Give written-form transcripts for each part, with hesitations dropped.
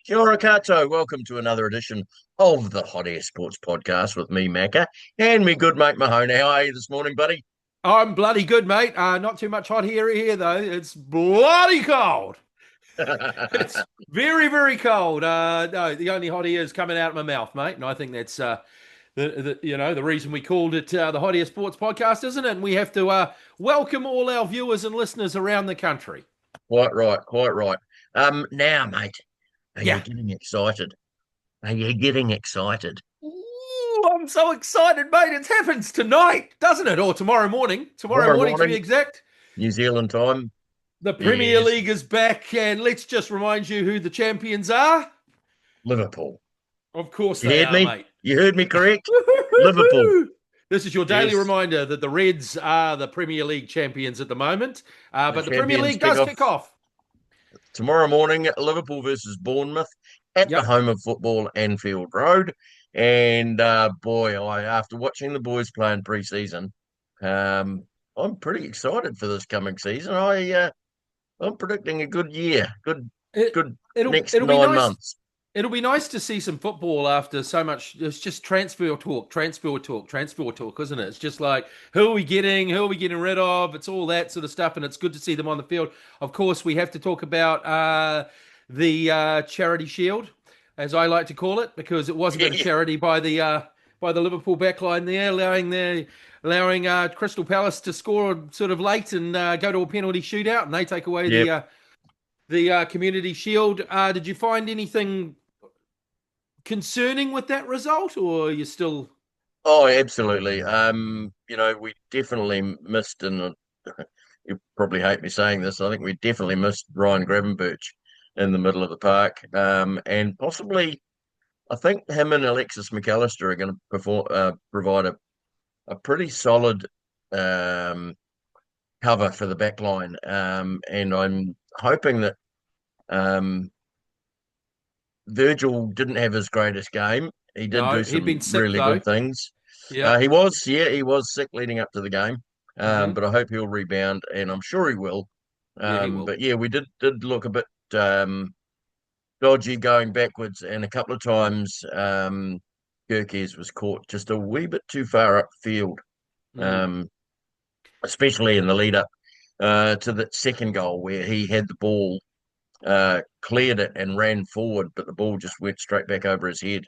Kia ora koutou. Welcome to another edition of the Hot Air Sports Podcast with me, Macca, and me good mate Mahona. How are you this morning, buddy? I'm bloody good, mate. Not too much hot here though. It's bloody cold. It's very, very cold. No, the only hot air is coming out of my mouth, mate, and I think that's the reason we called it the Hot Air Sports Podcast, isn't it? And we have to welcome all our viewers and listeners around the country. Quite right, quite right. Now, mate, are you Yeah. getting excited? Are you getting excited? Ooh, I'm so excited, mate. It happens tonight, doesn't it? Or tomorrow morning. Tomorrow Tomorrow morning, to be morning, exact. New Zealand time. The Premier Yes, League is back, and let's just remind you who the champions are. Liverpool. Of course You they heard are, me? mate. You heard me correct? Liverpool. This is your daily Yes, reminder that the Reds are the Premier League champions at the moment. the But the Premier champions League kick does off kick off. tomorrow morning. Liverpool versus Bournemouth at the Yep. home of football, Anfield Road. And boy, after watching the boys play in pre-season, um, I'm pretty excited for this coming season. I'm predicting a good year, It, good it'll next it'll be nine nice. months. It'll be nice to see some football after so much. It's just transfer talk, isn't it? It's just like who are we getting, who are we getting rid of? It's all that sort of stuff, and it's good to see them on the field. Of course, we have to talk about the Charity Shield, as I like to call it, because it was a bit of charity by the Liverpool backline there, allowing Crystal Palace to score sort of late and go to a penalty shootout, and they take away Yep. the Community Shield. Did you find anything concerning with that result, or are you still? Oh, absolutely. We definitely missed, and you probably hate me saying this. I think we definitely missed Ryan Gravenberch in the middle of the park, and possibly. I think him and Alexis McAllister are going to provide a pretty solid um, cover for the back line. And I'm hoping that um, Virgil didn't have his greatest game. He did No, do he'd been some sick really though. good things. Yeah. He was sick leading up to the game, Hmm. but I hope he'll rebound, and I'm sure he will. Yeah, he will. But yeah, we did look a bit dodgy going backwards, and a couple of times Gerkes was caught just a wee bit too far upfield, Mm. um, especially in the lead up to the second goal where he had the ball, cleared it and ran forward, but the ball just went straight back over his head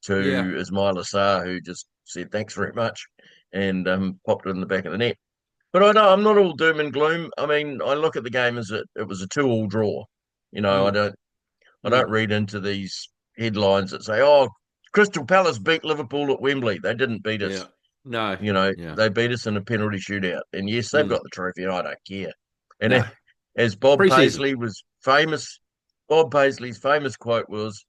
Yeah. to Ismail Assar, who just said thanks very much and popped it in the back of the net. But I'm not all doom and gloom. I mean, I look at the game as it was a 2-2 draw. You know, Mm. I don't Mm. read into these headlines that say, "Oh, Crystal Palace beat Liverpool at Wembley." They didn't beat Yeah. us. No. You know, Yeah. they beat us in a penalty shootout. And yes, they've Mm. got the trophy, and I don't care. And No. as Bob Preseason. Paisley was famous, Bob Paisley's famous quote was,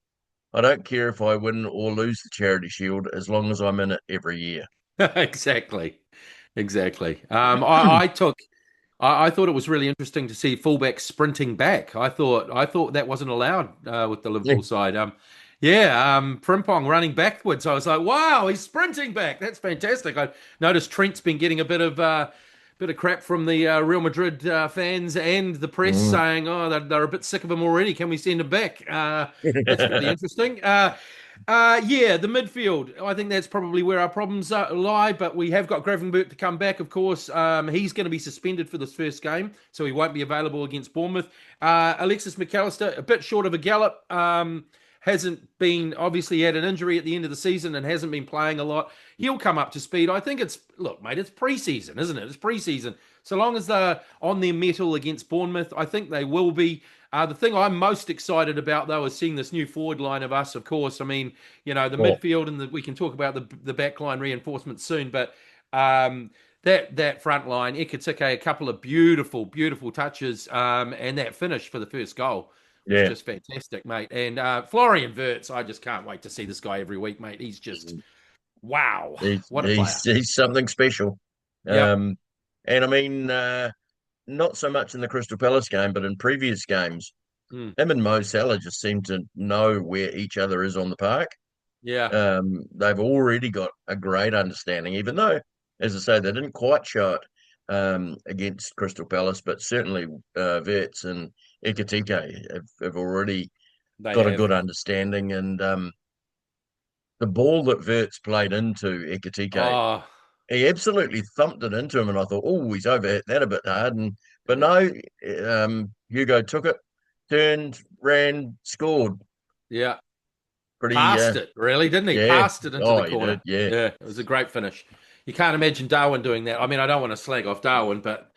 "I don't care if I win or lose the Charity Shield as long as I'm in it every year." Exactly. Exactly. I thought it was really interesting to see fullbacks sprinting back. I thought that wasn't allowed with the Liverpool side. Frimpong running backwards. I was like, wow, he's sprinting back. That's fantastic. I noticed Trent's been getting a bit of crap from the Real Madrid fans and the press Mm. saying, oh, they're a bit sick of him already. Can we send him back? That's really interesting. Yeah, the midfield. I think that's probably where our problems lie. But we have got Gravenberch to come back, of course. He's going to be suspended for this first game, so he won't be available against Bournemouth. Alexis McAllister, a bit short of a gallop. Hasn't been obviously had an injury at the end of the season and hasn't been playing a lot. He'll come up to speed. I think look, mate, it's preseason, isn't it? It's preseason. So long as they're on their mettle against Bournemouth, I think they will be. The thing I'm most excited about, though, is seeing this new forward line of us. Of course, I mean, the Oh, midfield and we can talk about the back line reinforcements soon, but that front line, Ekitike, a couple of beautiful, beautiful touches, and that finish for the first goal was yeah. just fantastic, mate. And Florian Wirtz, I just can't wait to see this guy every week, mate. He's just wow, He's what a player. he's he's something special. Yep. Um, and I mean, not so much in the Crystal Palace game, but in previous games, Mm. him and Mo Salah just seem to know where each other is on the park. Yeah. They've already got a great understanding, even though, as I say, they didn't quite show it against Crystal Palace, but certainly Wirtz and Ekitike have already They got a have. good understanding, and the ball that Verts played into Ekatike, Oh, he absolutely thumped it into him, and I thought, oh, he's overhit that a bit hard, and but yeah. no, Hugo took it, turned, ran, scored. Yeah. Pretty, Passed it, really, didn't he? yeah. Passed it into the Oh, he did, corner. yeah, Yeah, it was a great finish. You can't imagine Darwin doing that. I mean, I don't want to slag off Darwin, but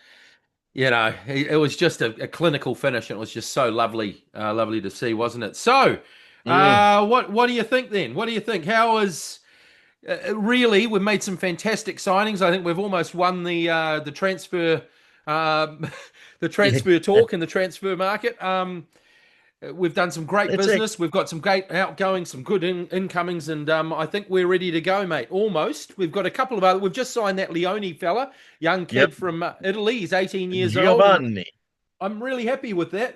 it was just a clinical finish, and it was just so lovely, lovely to see, wasn't it? So, mm, what do you think then? What do you think? How is really? We've made some fantastic signings. I think we've almost won the transfer, um, the yeah. transfer talk in the transfer market. We've done some great It's a business. We've got some great outgoings, some good incomings, and I think we're ready to go, mate. Almost. We've got a couple of other. We've just signed that Leone fella, young yep, kid from Italy. He's 18 years old, and Giovanni. I'm really happy with that.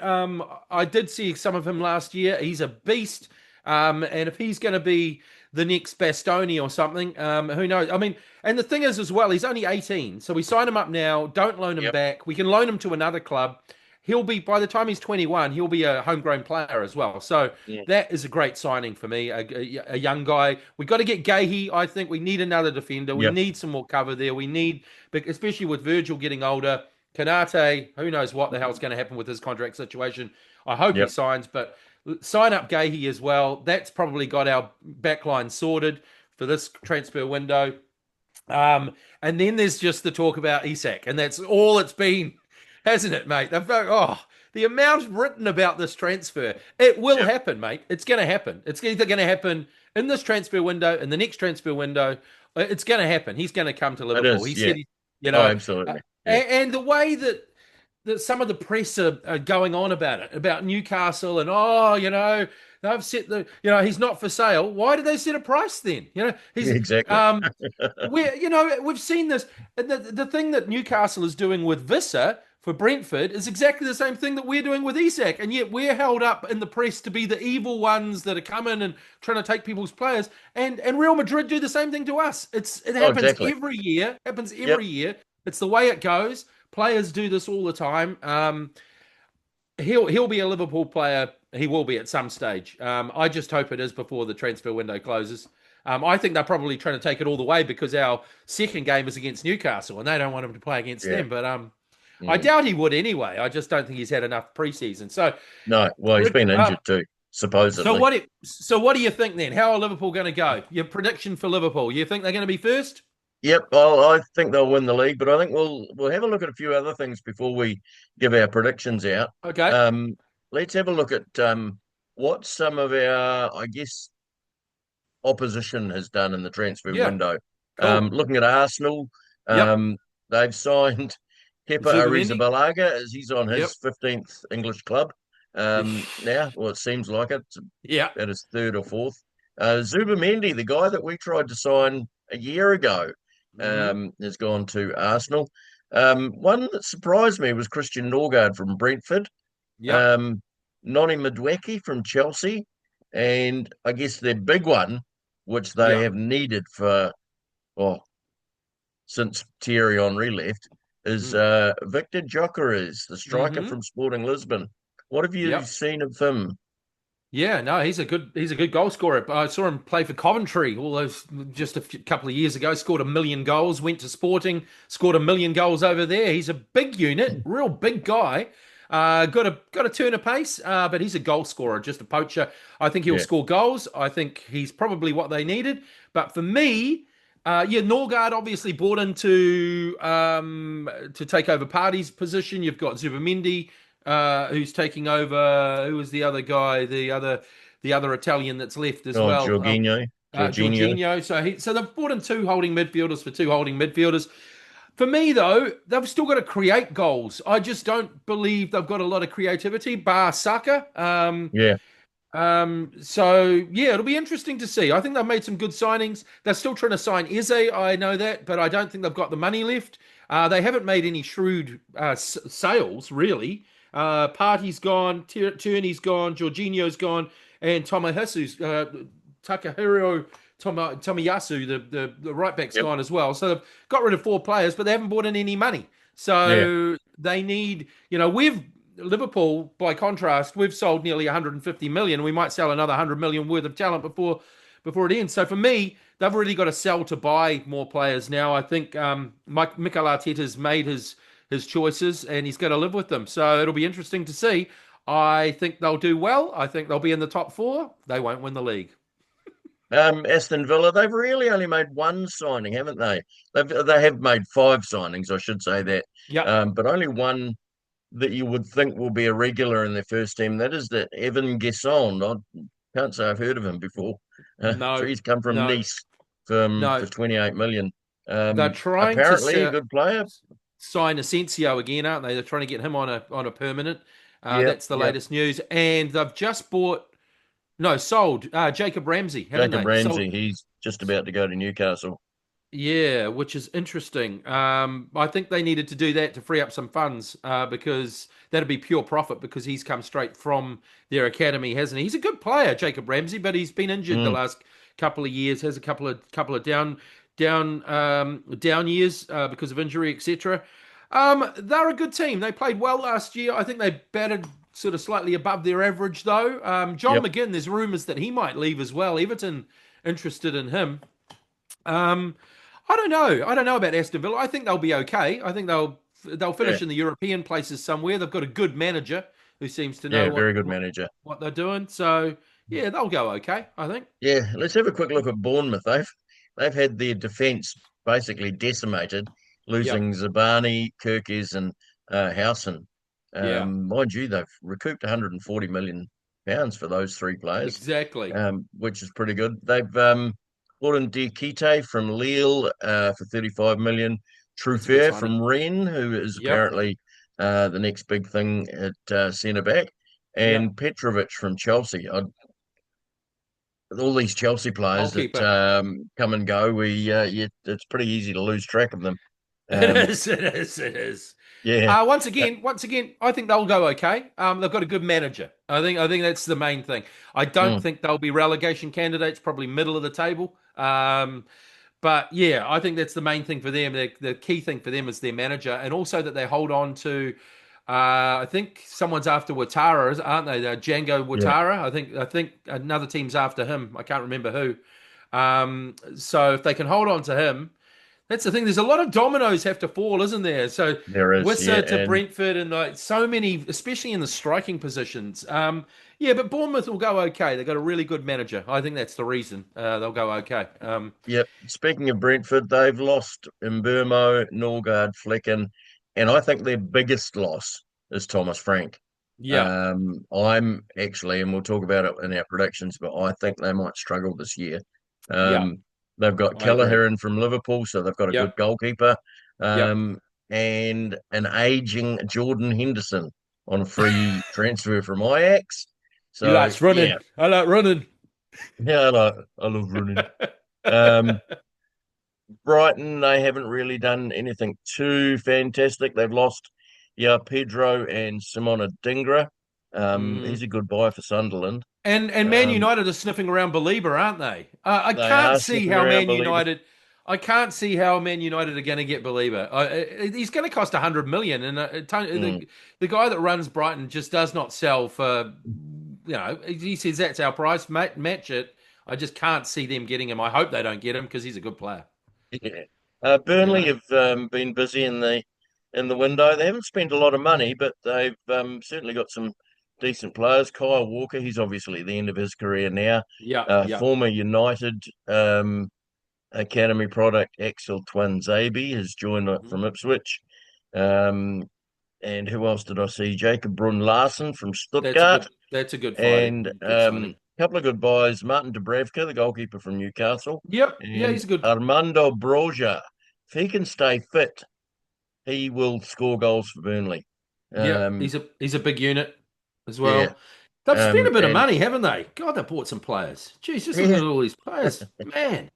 I did see some of him last year. He's a beast. And if he's going to be the next Bastoni or something, who knows? I mean, and the thing is as well, he's only 18, so we sign him up now. Don't loan him Yep, back. We can loan him to another club. He'll be by the time he's 21, he'll be a homegrown player as well. So yeah, that is a great signing for me. A young guy. We got to get Gahey. I think we need another defender. We yep, need some more cover there. We need, especially with Virgil getting older. Kanate, who knows what the hell's going to happen with his contract situation. I hope he yep, signs, but sign up Gahey as well. That's probably got our backline sorted for this transfer window. And then there's just the talk about Isak, and that's all it's been, hasn't it, mate? The amount written about this transfer. It will yep. happen, mate. It's going to happen. It's either going to happen in this transfer window, in the next transfer window. It's going to happen. He's going to come to It Liverpool. is, He yeah. said, Oh, absolutely, yeah, and the way that some of the press are going on about it, about Newcastle, and oh, they've set he's not for sale. Why did they set a price then? yeah, He's exactly. we've seen this. And the thing that Newcastle is doing with Visser for Brentford is exactly the same thing that we're doing with Isak, and yet we're held up in the press to be the evil ones that are coming and trying to take people's players. And Real Madrid do the same thing to us. It Oh, happens exactly. every year. Happens Yep, every year. It's the way it goes. Players do this all the time. He'll be a Liverpool player. He will be at some stage. I just hope it is before the transfer window closes. I think they're probably trying to take it all the way because our second game is against Newcastle and they don't want him to play against yeah. them. But I Mm. doubt he would anyway. I just don't think he's had enough preseason. So, No, well, he's Rick, been injured too, so supposedly. what do you think then? How are Liverpool going to go? Your prediction for Liverpool? You think they're going to be first? Yep, well, I think they'll win the league, but I think we'll have a look at a few other things before we give our predictions out. Okay. Um, let's have a look at what some of our, I guess, opposition has done in the transfer Yeah. window. Cool. Looking at Arsenal, Yep. they've signed Kepa Zubamendi. Arrizabalaga as he's on his Yep. 15th English club now. Well, it seems like it. It's Yeah. at his third or fourth. Zubamendi, the guy that we tried to sign a year ago, Hmm. has gone to Arsenal. One that surprised me was Christian Norgard from Brentford, Yep. um, Noni Madueke from Chelsea, and I guess their big one, which they Yep. have needed for, oh, since Thierry Henry left, is Mm. Victor Gyökeres, the striker Hmm. from Sporting Lisbon. What have you Yep. seen of him? Yeah, no, he's a good goal scorer. I saw him play for Coventry all those just couple of years ago. Scored 1 million goals. Went to Sporting, scored 1 million goals over there. He's a big unit, real big guy. Got a turn of pace, but he's a goal scorer, just a poacher. I think he'll Yeah, score goals. I think he's probably what they needed. But for me, yeah, Norgard obviously brought in to take over Party's position. You've got Zubamendi, who's taking over. Who was the other guy? The other Italian that's left as oh, well. Jorginho. Jorginho. So they've brought in two holding midfielders for two holding midfielders. For me, though, they've still got to create goals. I just don't believe they've got a lot of creativity, bar Saka. Yeah, So yeah, it'll be interesting to see. I think they've made some good signings. They're still trying to sign Eze, I know that, but I don't think they've got the money left. They haven't made any shrewd sales, really. Party's gone, Tierney's gone, Jorginho's gone, and Takahiro Tomiyasu, the right back's yep, gone as well. So they've got rid of four players, but they haven't brought in any money. yeah, So they need, we've Liverpool, by contrast, we've sold nearly 150 million. We might sell another 100 million worth of talent before it ends. So for me, they've really got to sell to buy more players now. I think Mikel Arteta's made his choices and he's going to live with them. So it'll be interesting to see. I think they'll do well. I think they'll be in the top four. They won't win the league. Aston Villa, they've really only made one signing, haven't they? They have made five signings, I should say that, Yep. but only one that you would think will be a regular in their first team. That is that Evan Gesson. I can't say I've heard of him before. So No, he's come from no, Nice for no. 28 million. They're trying to Apparently a good player. sign Asensio again, aren't they? They're trying to get him on a permanent. Yep, That's the yep. latest news. And they've just bought no sold Jacob Ramsey, haven't Jacob they? Sold. Ramsey, he's just about to go to Newcastle. Yeah, which is interesting. I think they needed to do that to free up some funds because that'd be pure profit because he's come straight from their academy, hasn't he? He's a good player, Jacob Ramsey, but he's been injured the Mm, last couple of years. Has a couple of down years because of injury, etc. They're a good team. They played well last year. I think they batted sort of slightly above their average though. John yep. McGinn, there's rumours that he might leave as well. Everton interested in him. Um, I don't know. I don't know about Aston Villa. I think they'll be okay. I think they'll Yeah, finish in the European places somewhere. They've got a good manager who seems to know yeah, what very good what, manager. what they're doing. So yeah, they'll go okay. I think. Yeah, let's have a quick look at Bournemouth. They've had their defence basically decimated, Yep. losing Zabani, Kirkes, and Howson. Yeah. Mind you, they've recouped 140 million pounds for those three players, Exactly. which is pretty good. They've brought in Diakite from Lille for 35 million, That's a good Truffert signing. from Rennes, who is Yep. apparently the next big thing at centre back, Yep. and Petrovic from Chelsea. All these Chelsea players that Goalkeeper. come and go, it's pretty easy to lose track of them. It Um, is. It is. It is. yeah, Once again, I think they'll go okay. They've got a good manager. I think that's the main thing. I don't mm, think they'll be relegation candidates. Probably middle of the table. But yeah, I think that's the main thing for them. The key thing for them is their manager, and also that they hold on to. I think someone's after Watara, aren't they? Django yeah, Watara. I think another team's after him. I can't remember who. So if they can hold on to him, that's the thing. There's a lot of dominoes have to fall, isn't there? So there is. Yeah, Wissa to and Brentford and like so many, especially in the striking positions. Yeah, but Bournemouth will go okay. They've got a really good manager. I think that's the reason they'll go okay. yep. Speaking of Brentford, they've lost Mburmo, Norgard, Flecken, and I think their biggest loss is Thomas Frank. Yeah, I'm actually, and we'll talk about it in our predictions, but I think they might struggle this year. yeah, Um, they've got I agree. Callaghan from Liverpool, so they've got a good Yep, goalkeeper, yep. and an aging Jordan Henderson on a free transfer from Ajax. He So likes yeah, running. I like running. yeah, I love running. Um, Brighton, they haven't really done anything too fantastic. They've lost, yeah, Pedro and Simona Dingra. Mm. He's a good buy for Sunderland. And Man Um, United are sniffing around Belieber, aren't they? I they can't are see sniffing how around, Man believe it. United. I can't see how Man United are going to get Belieber. He's going to cost 100 million, and Mm. the guy that runs Brighton just does not sell for. He says that's our price, match it. I just can't see them getting him. I hope they don't get him because he's a good player. Yeah. You Burnley know. have been busy in the window. They haven't spent a lot of money, but they've certainly got some decent players. Kyle Walker, he's obviously at the end of his career now. Yeah, yeah. Former United Academy product Axel Twanzebe has joined Mhm. from Ipswich. Um, and who else did I see? Jacob Brun Larsen from That's a Stuttgart, good. That's a good fighting. and Good signing. a couple of good buys. Martin Dubravka, the goalkeeper from Newcastle, Yep. Yeah, and he's a good. Armando Broja. If he can stay fit, he will score goals for Burnley. Yep. Um, He's a big unit as yeah, well. They've spent a bit of and money, haven't they? God, they bought some players. Jeez, just looking yeah, at all these players, man.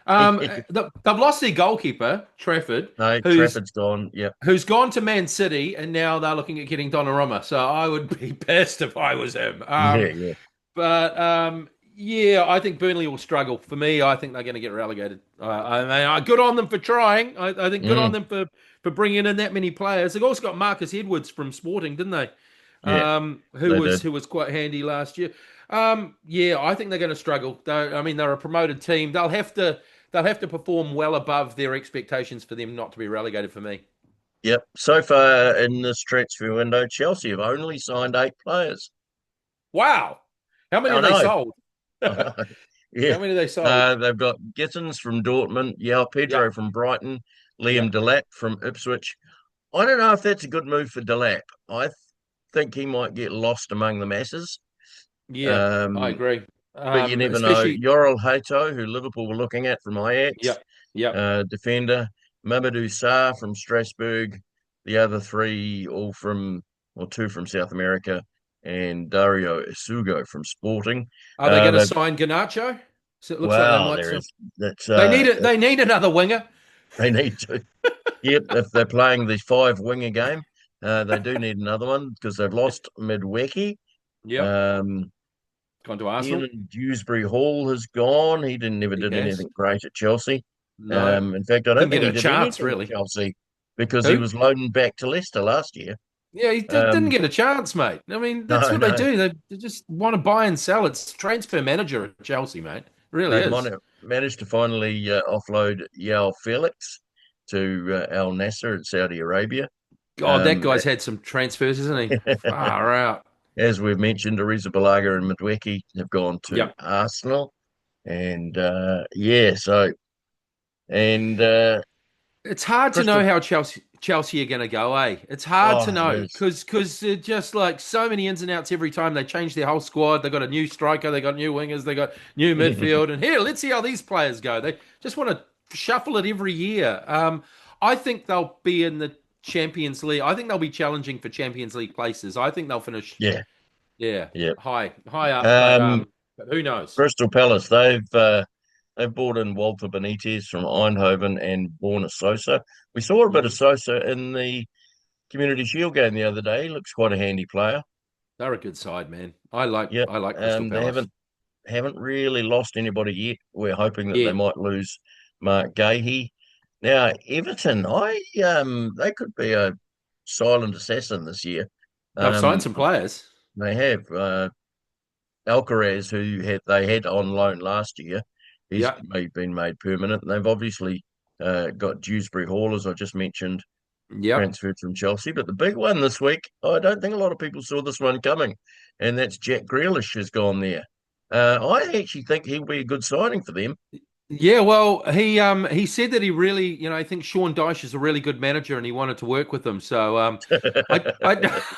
They've lost their goalkeeper, Trafford, no, who's Trafford's gone. Yep. who's gone to Man City, and now they're looking at getting Donnarumma. So I would be pissed if I was him. Yeah, yeah. But yeah, I think Burnley will struggle. For me, I think they're going to get relegated. Good on them for trying. I think good on Mm, them for bringing in that many players. They've also got Marcus Edwards from Sporting, didn't they? Yeah, they did. who was quite handy last year. Yeah, I think they're going to struggle. I mean, they're a promoted team. They'll have to perform well above their expectations for them not to be relegated for me. Yep. So far in this transfer window, Chelsea have only signed 8 players. Wow, how many I have they know. sold? I know. Yeah. How many have they sold? They've got Gittins from Dortmund, Yao Pedro Yep, from Brighton, Liam yep, Delap from Ipswich. I don't know if that's a good move for Delap. I think he might get lost among the masses. yeah. I Um, agree. but you never know. Especially, Yoral Hato, who Liverpool were looking at from Ajax, yep, yep. defender. Mamadou Sarr from Strasbourg. The other three, all from, or two from South America, and Dario Isugo from Sporting. Are they going to They've sign Ganacho? So it looks like they Wow, might. there is that's They need it. They need another winger. they need to. Yep, if they're playing the five winger game, they do need another one because they've lost Midweki. Yep, Um, gone to Arsenal. Ian Dewsbury Hall has gone. He didn't never He did has. anything great at Chelsea. No, In fact, I don't didn't think get he a did chance anything at really. Chelsea because he Who? was loaned back to Leicester last year. Yeah, he didn't Um, get a chance, mate. I mean, that's no, what they no, do. They just want to buy and sell. It's transfer manager at Chelsea, mate. It really they've is. managed to finally offload Yao Felix to Al Nasser in Saudi Arabia. God, that Um, guy's had some transfers, isn't he? Far out. As we've mentioned, Ariza Balaga and Midweki have gone to Yep. Arsenal, and yeah, so and It's hard to know Crystal. how Chelsea are going to go, eh? It's hard to Oh, it know is. because they're just like so many ins and outs every time they change their whole squad. They got a new striker, they got new wingers, they got new midfield, and here, let's see how these players go. They just want to shuffle it every year. I think they'll be in the Champions League. I think they'll be challenging for Champions League places. I think they'll finish, Yeah, yeah, yeah. high up, Um, but who knows? Crystal Palace. They've brought in Walter Benitez from Eindhoven and Borna Sosa. We saw a bit of Mhm. Sosa in the Community Shield game the other day. He looks quite a handy player. They're a good side, man. Yep. I like Crystal They Palace. haven't really lost anybody yet. We're hoping that they Yeah, might lose Mark Gahey. Now, Everton, they could be a silent assassin this year. they've signed Um, some players. they have Alcaraz, who they had on loan last year. He's Yeah. been made permanent. They've obviously got Dewsbury Hall, as I just mentioned, Yep. transferred from Chelsea. But the big one this week, I don't think a lot of people saw this one coming, and that's Jack Grealish has gone there. I actually think he'll be a good signing for them. Yeah, well, he said that he really, I think Sean Dyche is a really good manager and he wanted to work with him. So I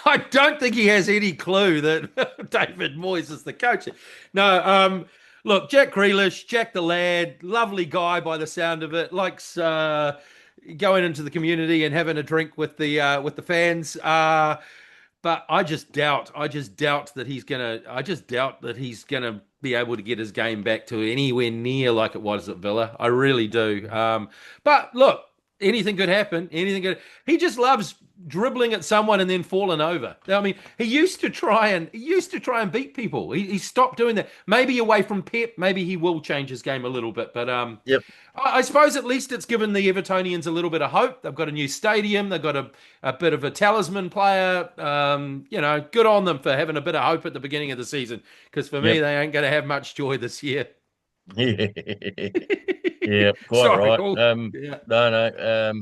I don't think he has any clue that David Moyes is the coach. No, look, Jack Grealish, Jack the lad, lovely guy by the sound of it, likes going into the community and having a drink with the fans. But I just doubt that he's gonna be able to get his game back to anywhere near like it was at Villa. I really do. But look, anything could happen. Anything could. He just loves dribbling at someone and then falling over. I mean, he used to try and beat people. He stopped doing that. Maybe away from Pep, maybe he will change his game a little bit. But Yep. I suppose at least it's given the Evertonians a little bit of hope. They've got a new stadium. They've got a bit of a talisman player. Good on them for having a bit of hope at the beginning of the season. Because for me, Yep. they ain't going to have much joy this year. Yeah, quite Sorry, right. Paul. Yeah, No, no.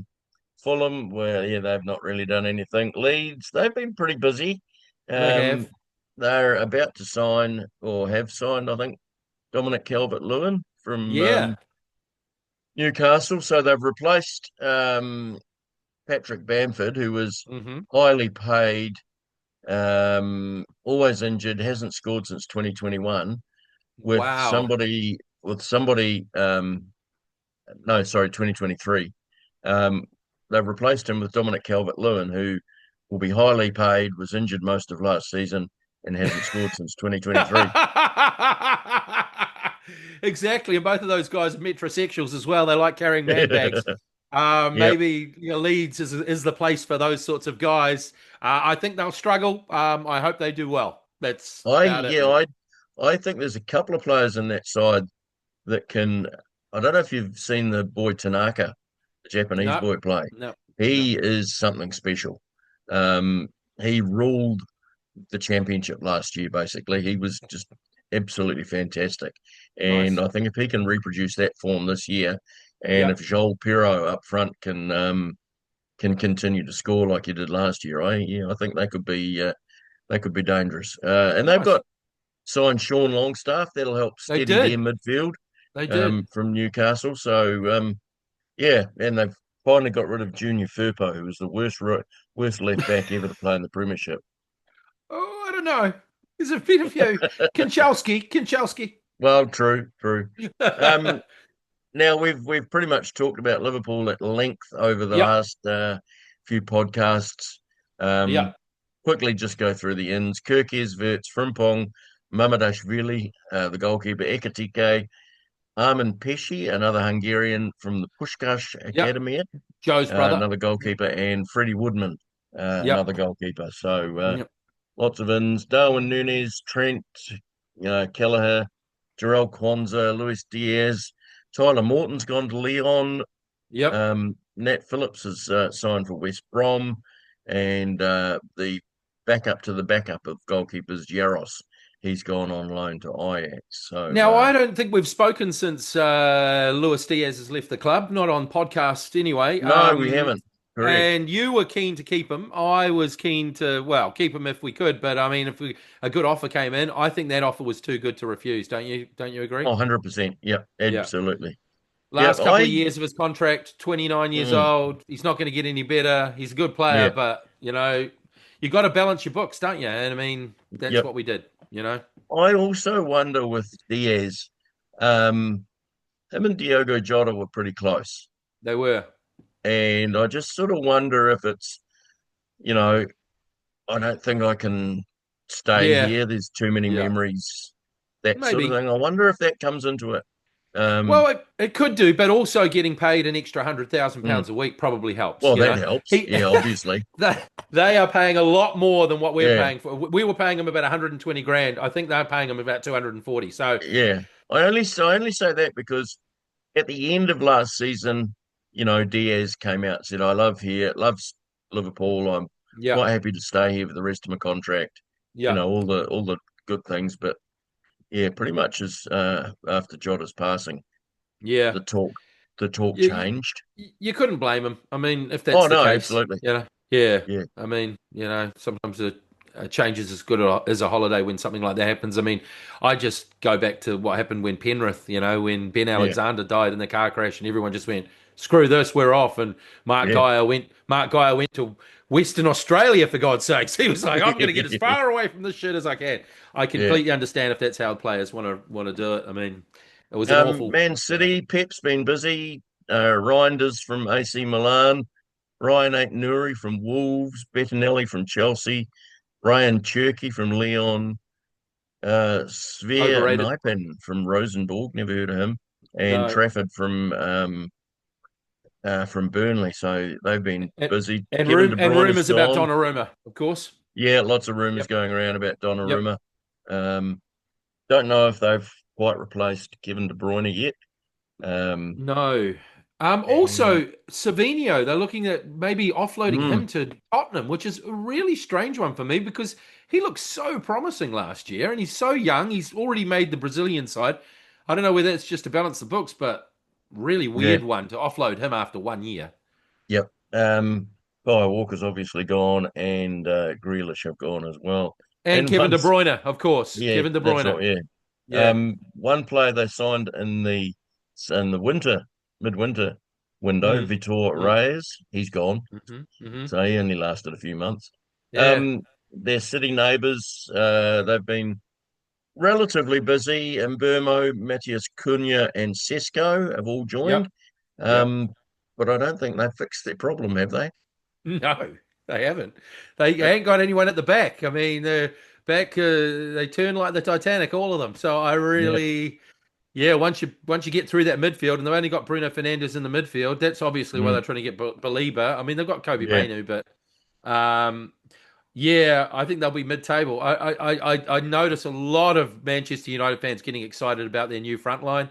Fulham, well, yeah, they've not really done anything. Leeds, they've been pretty busy. they Um, have. they're about to sign or have signed, I think, Dominic Calvert-Lewin from Yeah. Newcastle. So they've replaced Patrick Bamford, who was Hmm. highly paid, always injured, hasn't scored since 2021, Wow. with somebody. No, sorry, 2023. Um, they've replaced him with Dominic Calvert-Lewin, who will be highly paid, was injured most of last season, and hasn't scored since 2023. Exactly. And both of those guys are metrosexuals as well. They like carrying man bags. Yep. Maybe Leeds is the place for those sorts of guys. I think they'll struggle. I hope they do well. That's I about it, yeah, really. I think there's a couple of players in that side that can. I don't know if you've seen the boy Tanaka, the Japanese No, boy play. no, no. He is something special. Um, he ruled the championship last year. Basically, he was just absolutely fantastic, and Nice. I think if he can reproduce that form this year, and if Yep. Joel Pirro up front can continue to score like he did last year, I think they could be dangerous. And they've Nice. got signed Sean Longstaff that'll help They steady their did. midfield They did. from Newcastle. So yeah, and they've finally got rid of Junior Firpo, who was the worst left back ever to play in the Premiership. Oh, I don't know. There's a bit of you. Kinchalski. Kinchalski. Well, true, true. Um, Now we've pretty much talked about Liverpool at length over the Yep. last few podcasts. Um, Yep. Quickly just go through the ins. Kirkes, Wirtz, Frimpong, Mamadashvili, the goalkeeper, Ekatike, Armin Pesci, another Hungarian from the Puskás Yep. Academy, Joe's brother. another goalkeeper, and Freddie Woodman, another Yep. goalkeeper. So Yep. lots of ins. Darwin Núñez, Trent, Kelleher, Jarrell Kwanzaa, Luis Diaz, Tyler Morton's gone to Leon. Yep. Nat Phillips has signed for West Brom, and the backup to the backup of goalkeepers, Jaros, he's gone on loan to Ajax. So Now, I don't think we've spoken since Luis Diaz has left the club, not on podcast anyway. no, we haven't. Correct. And you were keen to keep him. I was keen to, well, keep him if we could. But I mean, a good offer came in, I think that offer was too good to refuse. Don't you? Don't you agree? 100%. Yep, Yeah. absolutely. Yep, Last couple of years of his contract, 29 years mm, old. He's not going to get any better. He's a good player, yeah, but you got to balance your books, don't you? And I mean, that's yep. what we did. You know, I also wonder with Diaz, um, him and Diogo Jota were pretty close. they were. And I just sort of wonder if it's, you know, I don't think I can stay Yeah. here. There's too many Yeah. memories, that sort of Maybe. thing. I wonder if that comes into it. Well, Um, it could do, but also getting paid an extra mm, £100,000 a week probably helps. well, that helps. He Yeah, obviously. they, they are paying a lot more than what we're Yeah, paying for. We were paying him about 120 grand. I think they're paying him about 240. So, yeah. I only say that because at the end of last season, Diaz came out and said, "I love here, loves Liverpool. I'm yeah, quite happy to stay here for the rest of my contract." yeah, All the good things, but yeah, pretty much as after Jota's passing, yeah. the talk the talk You, changed. you couldn't blame him. I mean, if Oh that's the no, case, absolutely. yeah. Yeah, I mean, sometimes a change is as good as a holiday when something like that happens. I mean, I just go back to what happened when Penrith, when Ben yeah, Alexander died in the car crash, and everyone just went, "Screw this, we're off." And yeah. Mark Geyer went to Western Australia for God's sakes. He was like, "I'm going to get as far away from this shit as I can." I Yeah. completely understand if that's how players want to do it. I mean, it was an awful, Man you know. City, Pep's been busy. Reinders from AC Milan, Ryan Aït-Nouri from Wolves, Bettinelli from Chelsea, Ryan Cherky from Leon, Sver Overrated. Nijpen from Rosenborg, never heard of him, and No. Trafford from Burnley. So they've been And busy. and Kevin room De and Bruyne is rumors about gone. Donnarumma, of course. Yeah, lots of rumours Yep. going around about Yep. Donnarumma. Um, don't know if they've quite replaced Kevin De Bruyne yet. Um, No. and Also, Savinho, they're looking at maybe offloading him mm, to Tottenham, which is a really strange one for me because he looked so promising last year and he's so young. He's already made the Brazilian side. I don't know whether it's just to balance the books, but really yeah, weird one to offload him after 1 year. yep. Kyle Walker's obviously gone, and Grealish have gone as well. And And Kevin De once, Bruyne, of course. yeah, Kevin De that's Bruyne. right. Yeah. Yeah. One player they signed in the midwinter window, Mm. Vitor Mm. Reyes, he's gone. Hmm. So he only lasted a few months. Yeah. Their city neighbours, they've been relatively busy. In Burmo, Matthias Cunha and Sesko have all joined. Yep. Yep. Um, but I don't think they've fixed their problem, have they? No, they haven't. They ain't got anyone at the back. I mean, they're back. They turn like the Titanic, all of them. So I Yeah. really, yeah. Once you get through that midfield, and they've only got Bruno Fernandes in the midfield. That's obviously why Mm, they're trying to get Belieber. I mean, they've got Kobe yeah. Mainu, but yeah, I think they'll be mid-table. I notice a lot of Manchester United fans getting excited about their new front line.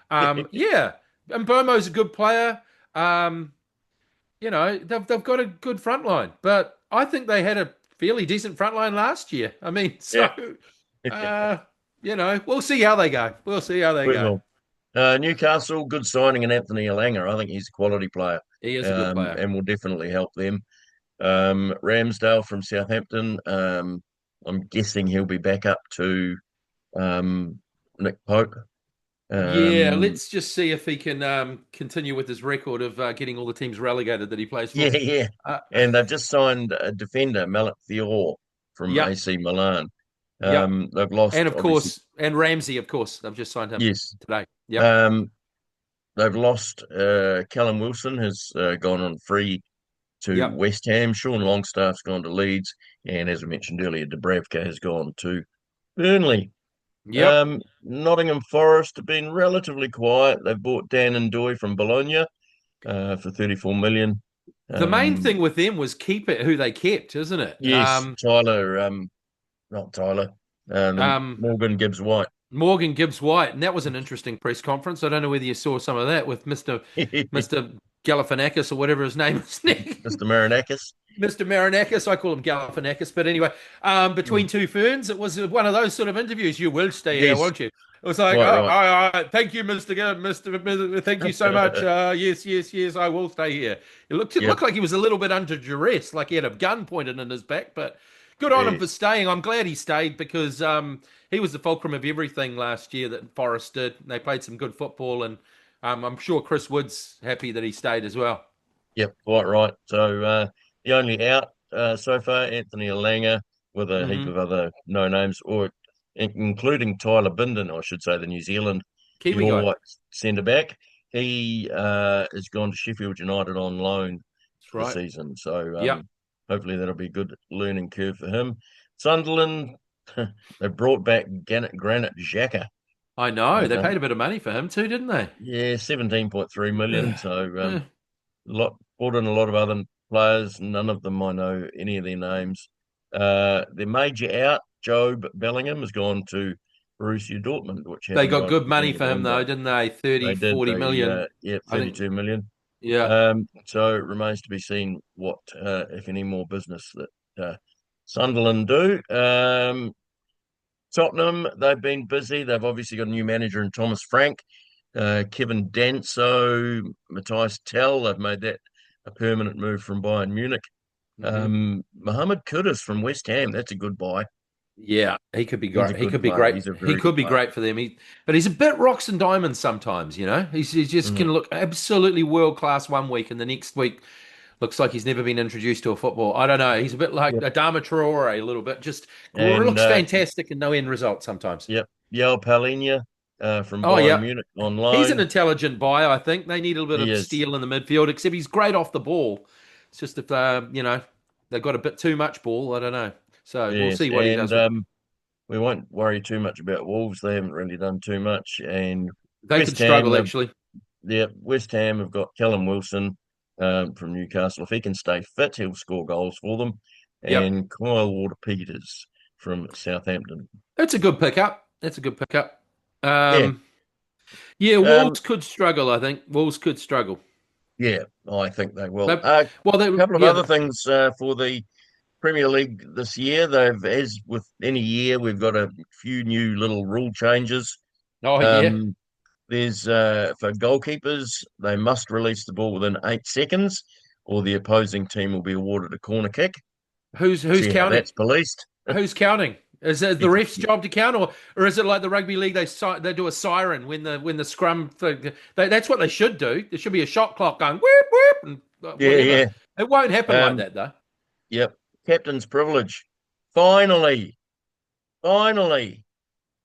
Yeah, and Bomo's a good player. They've got a good front line, but I think they had a fairly decent front line last year. I mean, Yeah, uh, we'll see how they go. We'll see how they we go. will. Newcastle, good signing in Anthony Elanga. I think he's a quality player, He is a good player. and will definitely help them. Ramsdale from Southampton. I'm guessing he'll be back up to um, Nick Pope. Yeah, Um, let's just see if he can continue with his record of getting all the teams relegated that he plays yeah, for. yeah. Uh, And they've just signed a defender, Malik Thiaw from yep, AC Milan. yep. They've lost, And of obviously, course, and Ramsey, of course. I've just signed him yes. today. Yep. Um, they've lost Callum Wilson has gone on free to Yep. West Ham. Sean Longstaff's gone to Leeds, and as I mentioned earlier, Dubravka has gone to Burnley. Yep. Nottingham Forest have been relatively quiet. They've bought Dan and Doy from Bologna for 34 million. The main Um, thing with them was keep it who they kept, isn't it? yes, Tyler, not Tyler, Um, Morgan Gibbs White, Morgan Gibbs White, and that was an interesting press conference. I don't know whether you saw some of that with Mister Galifianakis or whatever his name is. Mr. Marinakis. Mr. Marinakis, I call him Galifianakis, but anyway, between Mm. two ferns, it was one of those sort of interviews. You will stay here, Yes, won't you? It was like, quite oh, right. all right, thank you, Mister, thank you so much. Yes, yes, yes, I will stay here. It Yep. looked like he was a little bit under duress, like he had a gun pointed in his back, but good on him for Yes. staying. I'm glad he stayed because he was the fulcrum of everything last year that Forest did. They played some good football, and I'm sure Chris Wood's happy that he stayed as well. Yep, quite right. So the only out so far, Anthony Alanga, with a heap Hmm. of other no names, or including Tyler Binden, I should say, the New Zealand, the Kiwi All guy. White centre back. He has gone to Sheffield United on loan That's for the right. season. So Yep. hopefully that'll be a good learning curve for him. Sunderland, they brought back Granit Xhaka. I know. They Um, paid a bit of money for him too, didn't they? yeah, 17.3 million. Ugh. So Eh. lot brought in a lot of other players. None of them I know any of their names. Their major out, Job Bellingham, has gone to Borussia Dortmund, which They happened got right at good the money beginning of for the him though, window. didn't they? 30, They did. 40 million. Yeah, I think, 32 million. yeah. So it remains to be seen what, if any, more business that Sunderland do. Tottenham, they've been busy. They've obviously got a new manager in Thomas Frank, Kevin Danso, Matthias Tell. They've made that a permanent move from Bayern Munich. Hmm. Mohamed Kudus from West Ham. That's a good buy. Yeah, he could be He's a great. He good could be player. great. He's a He very good could be player. great for them. But he's a bit rocks and diamonds sometimes, you know? He just Hmm. can look absolutely world class one week and the next week looks like he's never been introduced to a football. I don't know. He's a bit like Yep. Adama Traore, a little bit. Just And looks fantastic and no end result sometimes. yep, Yao Palhinha from Oh, Bayern yeah. Munich on He's an loan. intelligent buy, I think. They need a bit He of is. steel in the midfield, except he's great off the ball. It's just if they've got a bit too much ball, I don't know. So we'll Yes. see what he And does with. we won't worry too much about Wolves. They haven't really done too much. And They could West Ham, struggle actually. West Ham have got Callum Wilson from Newcastle. If he can stay fit, he'll score goals for them. Yep, And Kyle Walker-Peters from Southampton. that's a good pickup. That's a good pickup. Yeah, Um, yeah, um, Wolves could struggle. I think Wolves could struggle. yeah, I think they will. They, A well, they couple of yeah. other things for the Premier League this year. As with any year, we've got a few new little rule changes. Oh yeah. Um, there's for goalkeepers, they must release the ball within 8 seconds, or the opposing team will be awarded a corner kick. Who's See how counting? that's policed. Who's counting? Is it the ref's job to count, or is it like the rugby league? They do a siren when the scrum. That's what they should do. There should be a shot clock going whoop whoop and Yeah, whatever. yeah. It won't happen like Um, that though. yep. Captain's privilege. Finally, finally,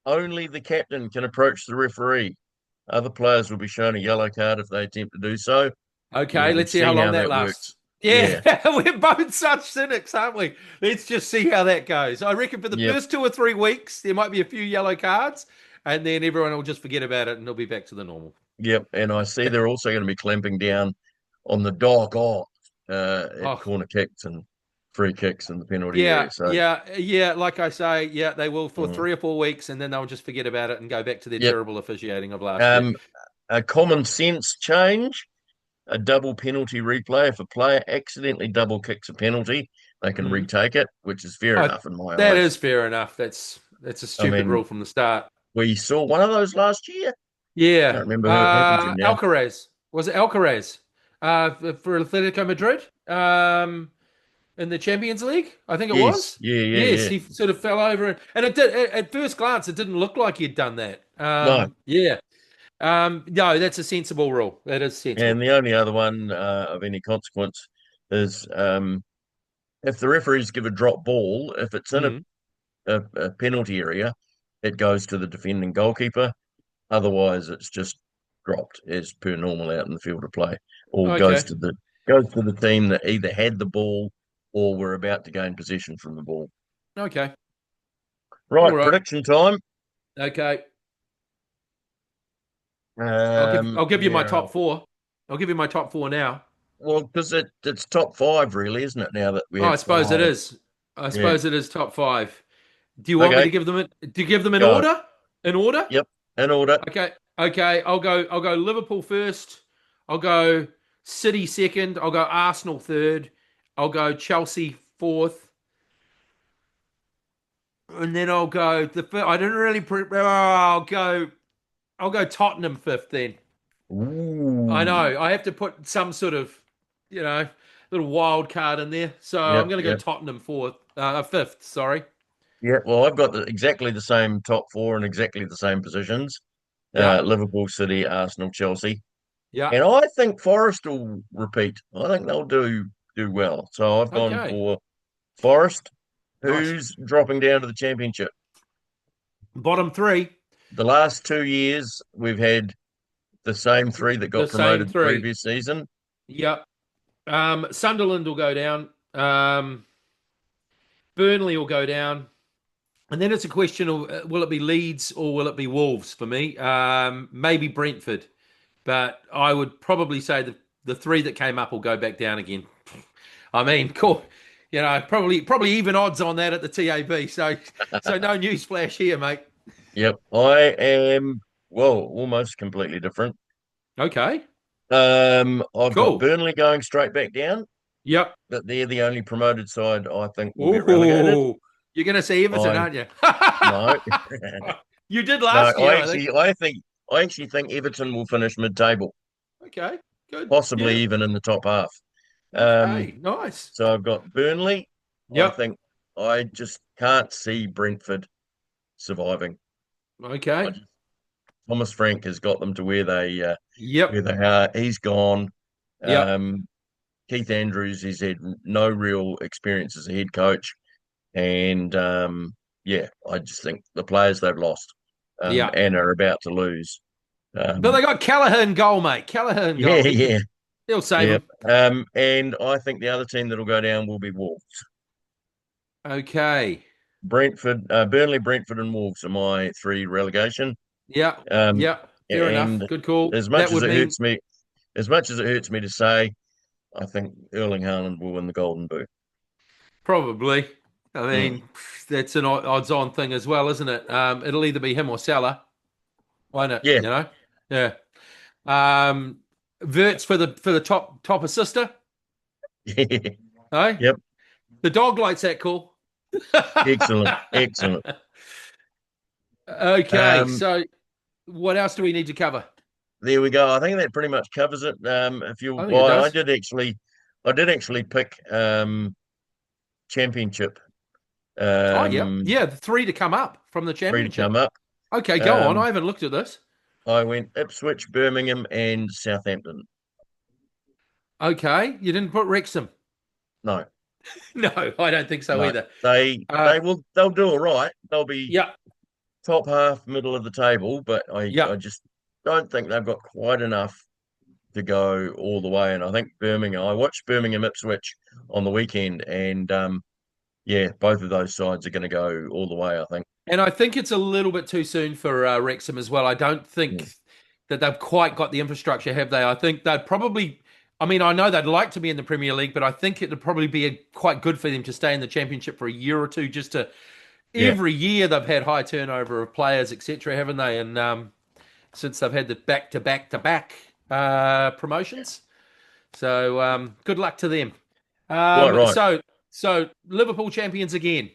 only the captain can approach the referee. Other players will be shown a yellow card if they attempt to do so. We Okay, will let's see how see long how that that lasts. works. Yeah, Yeah. we're both such cynics, aren't we? Let's just see how that goes. I reckon for the Yep. first 2 or 3 weeks, there might be a few yellow cards, and then everyone will just forget about it and it'll be back to the normal. Yep. And I see they're also going to be clamping down on the dock off at Oh, corner kicks and free kicks in the penalty area. yeah, So, yeah, yeah. Like I say, yeah, they will for mm, 3 or 4 weeks, and then they'll just forget about it and go back to their yep. terrible officiating of last year. Um, a common sense change, a double penalty replay. If a player accidentally double kicks a penalty, they can Mm. retake it, which is fair Oh, enough in my that eyes. is fair enough. That's a I stupid mean, rule from the start. we saw one of those last year. Yeah. Can't remember who it happened to now. Alcaraz. Was it Alcaraz? For Atletico Madrid? In the Champions League, I think it Yes, was. yeah, yeah, Yes, yeah. he sort of fell over, and it did. At first glance, it didn't look like he'd done that. No, Yeah. No, that's a sensible rule. That is and sensible. the only other one of any consequence is if the referees give a drop ball, if it's in Mm. a penalty area, it goes to the defending goalkeeper. Otherwise, it's just dropped as per normal out in the field of play, or Okay. goes to the team that either had the ball or were about to gain possession from the ball. Okay. All Right, right. prediction time. Okay. I'll give you my Where top four. I'll give you my top four now. well, because it's top five, really, isn't it? Now that we Oh, have I suppose it five. is. I Yeah. suppose it is top five. Do you want me to Okay. give them? Do you give them in Go. order? In order? Yep. In order. Okay. Okay. I'll go Liverpool first. I'll go City second. I'll go Arsenal third. I'll go Chelsea fourth. And then I'll go the first, I didn't really I'll go Tottenham fifth then. I Ooh. know. I have to put some sort of, you know, little wild card in there. So I'm Yep. going to go Yep. Tottenham fourth, fifth. Sorry. Yeah. Well, I've got exactly the same top four in exactly the same positions. Yeah. Liverpool, City, Arsenal, Chelsea, Yeah. and I think Forest will repeat. I think they'll do well. So I've gone Okay. for Forest, Nice. who's dropping down to the Championship. Bottom three, The last 2 years, we've had the same three that the got same promoted the three. previous season. Yep. Sunderland will go down. Burnley will go down. And then it's a question of will it be Leeds or will it be Wolves for me? Maybe Brentford. But I would probably say the three that came up will go back down again. I mean, cool. Probably even odds on that at the TAB. So no news flash here, mate. Yep, I am well, almost completely different. Okay, I've got cool. Burnley going straight back down, Yep. but they're the only promoted side I think will get relegated. Oh, you're going to say Everton, I aren't you? no, You did no, last year, I think. I actually think Everton will finish mid-table, Okay, good. possibly Yeah. even in the top half. Um, Okay, nice. so I've got Burnley. I Yep. think I just can't see Brentford surviving. I Okay. just, Thomas Frank has got them to where Yep. they are. He's gone. Yep. Um, Keith Andrews, he's had no real experience as a head coach, and yeah, I just think the players they've lost Yep. and are about to lose. But Um, they got Callaghan goal, mate. Callaghan yeah, goal. yeah, He'll save yeah. them. And I think the other team that'll go down will be Wolves. Okay. Burnley, Brentford, and Wolves are my three relegation. Yeah. Um, Yeah. Fair enough. and Good call. as That much as would it mean hurts me, as much as it hurts me to say, I think Erling Haaland will win the Golden Boot. probably. I Mm. mean, that's an odds-on thing as well, isn't it? It'll either be him or Salah, won't it? Yeah. You know. Yeah. Um, Verts for the top assister. Hey, Yep. the dog likes that call. Excellent. Excellent. Okay, Um, so what else do we need to cover? there we go. I think that pretty much covers it. If you, I think it well, does. I did actually pick championship Oh, yeah. um, Yeah, the three to come up from the three to come championship. up. Okay, go on. I Um, haven't looked at this. I went Ipswich, Birmingham, and Southampton. Okay, you didn't put Wrexham. No, No, I don't think so no, either. they will they'll do all right. They'll be Yeah, top half, middle of the table, but yeah. I just don't think they've got quite enough to go all the way. And I think Birmingham. I watched Birmingham Ipswich on the weekend, and yeah, both of those sides are going to go all the way, I think. And I think it's a little bit too soon for Wrexham as well. I don't Mm. think that they've quite got the infrastructure, have they? I think they'd probably. I mean, I know they'd like to be in the Premier League, but I think it'd probably be quite good for them to stay in the Championship for a year or two. Just to Yeah, every year they've had high turnover of players, etc., haven't they? And since they've had the back promotions, so good luck to them. quite right. So So Liverpool champions again.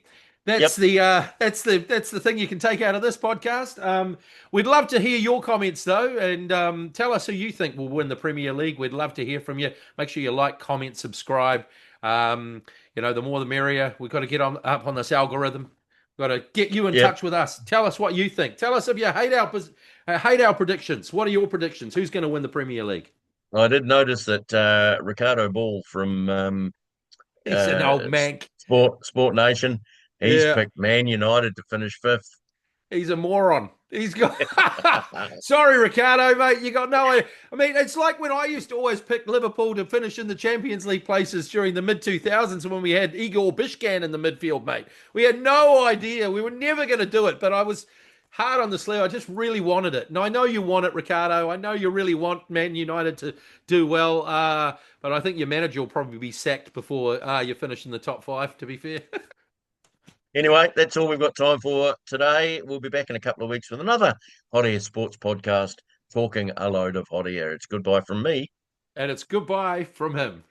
That's Yep, the thing you can take out of this podcast. We'd love to hear your comments though, and tell us who you think will win the Premier League. We'd love to hear from you. Make sure you like, comment, subscribe. Um, the more the merrier. We've got to get on up on this algorithm. Got to get you in yep. touch with us. Tell us what you think. Tell us if you hate our predictions. What are your predictions? Who's going to win the Premier League? I did notice that Ricardo Ball from He's an old mank. Sport Nation, he's Yeah. picked Man United to finish fifth. He's a moron. He's got. Sorry, Ricardo, mate. You got no idea. I mean, it's like when I used to always pick Liverpool to finish in the Champions League places during the mid 2000s when we had Igor Bishkan in the midfield, mate. We had no idea. We were never going to do it, but I was hard on the sleeve. I just really wanted it. And I know you want it, Ricardo. I know you really want Man United to do well. But I think your manager will probably be sacked before you finish in the top five, to be fair. Anyway, that's all we've got time for today. We'll be back in a couple of weeks with another Hot Air Sports podcast talking a load of hot air. It's goodbye from me. And it's goodbye from him.